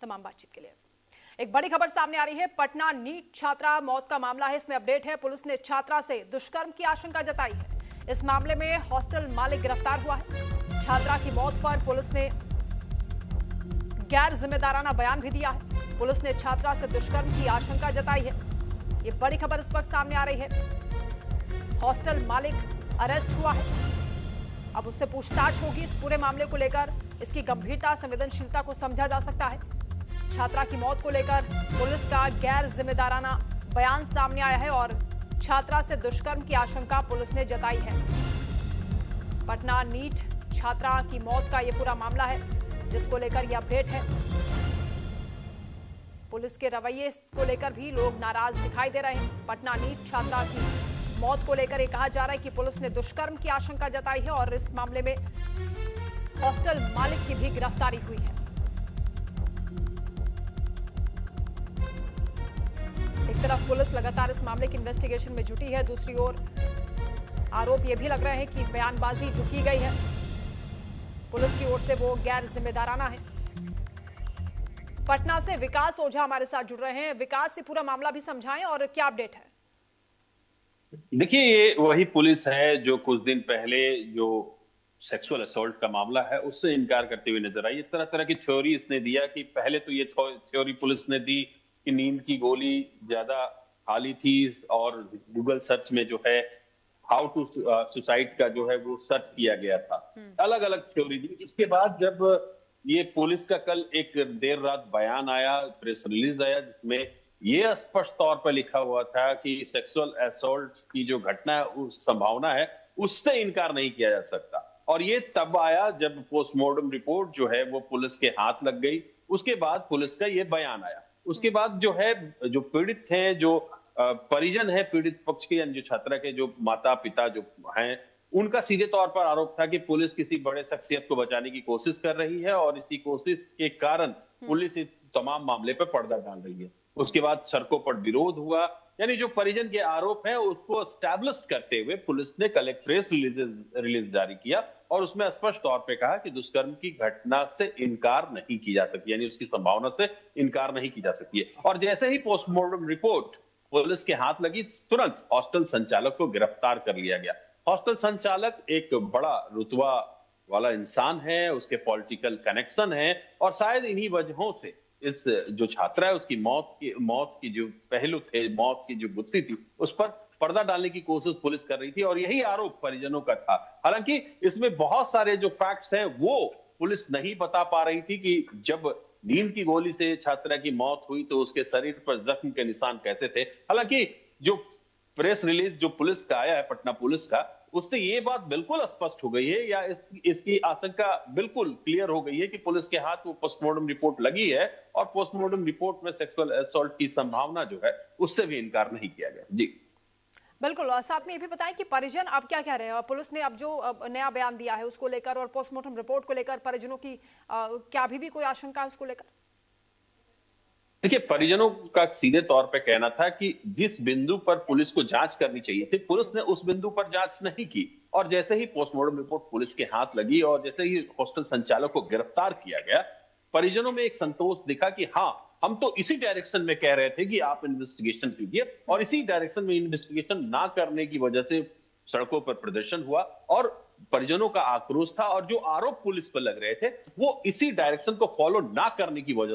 तमाम बातचीत के लिए। एक बड़ी खबर सामने आ रही है। पटना नीट छात्रा मौत का मामला है, इसमें अपडेट है। पुलिस ने छात्रा से दुष्कर्म की आशंका जताई है। इस मामले में हॉस्टल मालिक गिरफ्तार हुआ है। छात्रा की मौत पर पुलिस ने गैर जिम्मेदाराना बयान भी दिया है। पुलिस ने छात्रा से दुष्कर्म की आशंका जताई है। ये बड़ी खबर इस वक्त सामने आ रही है। हॉस्टल मालिक अरेस्ट हुआ है। अब उससे पूछताछ होगी इस पूरे मामले को लेकर। इसकी गंभीरता, संवेदनशीलता को समझा जा सकता है। छात्रा की मौत को लेकर पुलिस का गैर जिम्मेदाराना बयान सामने आया है और छात्रा से दुष्कर्म की आशंका पुलिस ने जताई है। पटना नीट छात्रा की मौत का यह पूरा मामला है जिसको लेकर यह अपडेट है। पुलिस के रवैये को लेकर भी लोग नाराज दिखाई दे रहे हैं। पटना नीट छात्रा की मौत को लेकर यह कहा जा रहा है कि पुलिस ने दुष्कर्म की आशंका जताई है और इस मामले में हॉस्टल मालिक की भी गिरफ्तारी हुई है। एक तरफ पुलिस लगातार इस मामले की इन्वेस्टिगेशन में जुटी है, दूसरी ओर आरोप यह भी लग रहे हैं कि बयानबाजी जो की गई है पुलिस की ओर से वो गैर जिम्मेदाराना है। पटना से विकास ओझा हमारे साथ जुड़ रहे हैं। विकास, से पूरा मामला भी समझाएं और क्या अपडेट है? देखिए, ये वही पुलिस है जो कुछ दिन पहले जो सेक्सुअल असॉल्ट का मामला है उससे इनकार करते हुए नजर आई। तरह तरह की थ्योरी इसने दिया कि पहले तो ये थ्योरी पुलिस ने दी कि नींद की गोली ज्यादा खा ली थी और गूगल सर्च में जो है हाउ टू सुसाइड का जो है वो सर्च किया गया था। अलग अलग थ्योरी दी। इसके बाद जब ये पुलिस का कल एक देर रात बयान आया, प्रेस रिलीज आया, जिसमें ये स्पष्ट तौर पर लिखा हुआ था कि सेक्सुअल असॉल्ट की जो घटना है उस संभावना है उससे इनकार नहीं किया जा सकता। और ये तब आया जब पोस्टमार्टम रिपोर्ट जो है वो पुलिस के हाथ लग गई। उसके बाद पुलिस का ये बयान आया। उसके बाद जो है जो पीड़ित है, जो परिजन है पीड़ित पक्ष के, यानी जो छात्रा के जो माता पिता जो हैं, उनका सीधे तौर पर आरोप था कि पुलिस किसी बड़े शख्सियत को बचाने की कोशिश कर रही है और इसी कोशिश के कारण पुलिस इस तमाम मामले पर पर्दा डाल रही है। उसके बाद सड़कों पर विरोध हुआ। यानी जो परिजन के आरोप है उसको एस्टैब्लिश करते हुए पुलिस ने कल एक प्रेस रिलीज जारी किया और उसमें स्पष्ट तौर पे कहा कि दुष्कर्म की घटना से इनकार नहीं की जा सकती, यानी उसकी संभावना से इनकार नहीं की जा सकती है। और जैसे ही पोस्टमार्टम रिपोर्ट पुलिस के हाथ लगी, तुरंत हॉस्टल संचालक को गिरफ्तार कर लिया गया। हॉस्टल संचालक एक बड़ा रुतबा वाला इंसान है, उसके पॉलिटिकल कनेक्शन है और शायद इन्हीं वजहों से इस जो छात्रा है उसकी मौत की जो पहलू थे, मौत की जो गुत्थी थी, उस पर पर्दा डालने की कोशिश पुलिस कर रही थी और यही आरोप परिजनों का था। हालांकि इसमें बहुत सारे जो फैक्ट्स हैं वो पुलिस नहीं बता पा रही थी कि जब नींद की गोली से छात्रा की मौत हुई तो उसके शरीर पर जख्म के निशान कैसे थे। हालांकि जो प्रेस रिलीज जो पुलिस का आया है, पटना पुलिस का, उससे ये बात बिल्कुल स्पष्ट हो गई है या इसकी आशंका बिल्कुल क्लियर हो गई है कि पुलिस के हाथ वो पोस्टमार्टम रिपोर्ट लगी है और पोस्टमार्टम रिपोर्ट में सेक्सुअल असॉल्ट की संभावना जो है उससे भी इनकार नहीं किया गया। जी बिल्कुल। और साथ में ये भी बताएं कि परिजन अब क्या कह रहे हैं? पुलिस ने अब जो नया बयान दिया है उसको लेकर और पोस्टमार्टम रिपोर्ट को लेकर परिजनों की क्या अभी भी कोई आशंका है उसको लेकर? देखिए, परिजनों का सीधे तौर पे कहना था कि जिस बिंदु पर पुलिस को जांच करनी चाहिए थी, पुलिस ने उस बिंदु पर जांच नहीं की। और जैसे ही पोस्टमार्टम रिपोर्ट पुलिस के हाथ लगी और जैसे ही हॉस्टल संचालक को गिरफ्तार किया गया, परिजनों में एक संतोष दिखा कि हाँ, हम तो इसी डायरेक्शन में कह रहे थे कि आप इन्वेस्टिगेशन कीजिए और इसी डायरेक्शन में इन्वेस्टिगेशन ना करने की वजह से सड़कों पर प्रदर्शन हुआ और परिजनों का आक्रोश था और जो आरोप पुलिस पर लग रहे थे वो इसी डायरेक्शन को फॉलो ना करने की वजह